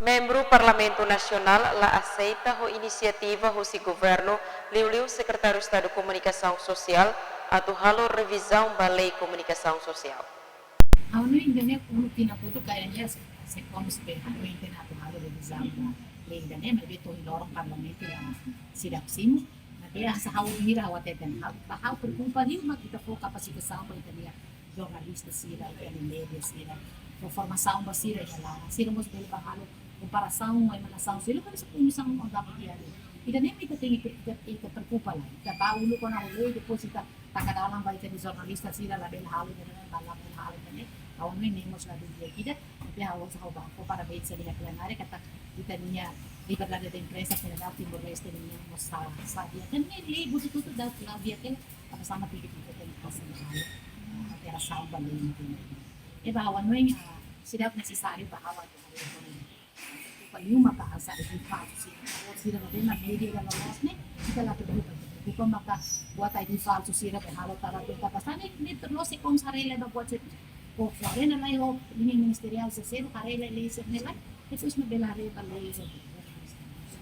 Membro Parlamento Nacional la aceita ho inisiativa ho si governo liu Secretário de Estado de Comunicação Social atau halo revisão da Lei Comunicação Social. Ano indane kung pinaputo kaya niya sa conspe ano yung tinatawag revisão da lei da né mas beto hilorong parlamento na sidapsim na kaya sa hawira wa teten ha por culpa niyo makita po kapasitação ko italiya jornalista sila e media sila por formação basira ela sila mos dele bahalo comparação ay malação sila kan sa punisang ang dapat diyan ida nem ita tingi ita preocupa lá ita paulo ko na ulo depois ita takadalang ba ita ni jornalista sila label halo na balap halo na aún no tenemos la dirigida, viajamos a Banco para ver si la plenaria que tenía libertad de empresa que la Timor-Leste teníamos sa dia kan ni buti tutu da la dia kan sama tigit kita kan pas na pera samba ni e bahwa no yung sila necessary bahwa palima ka sa falso sila na media na los ne kita la preocupa kung maka buat ay falso sila bahalo tara kita pasani ni terus kung sarili ba buat o Florena na yung ministerial sa sino karela laser nila depois mabelare pa laser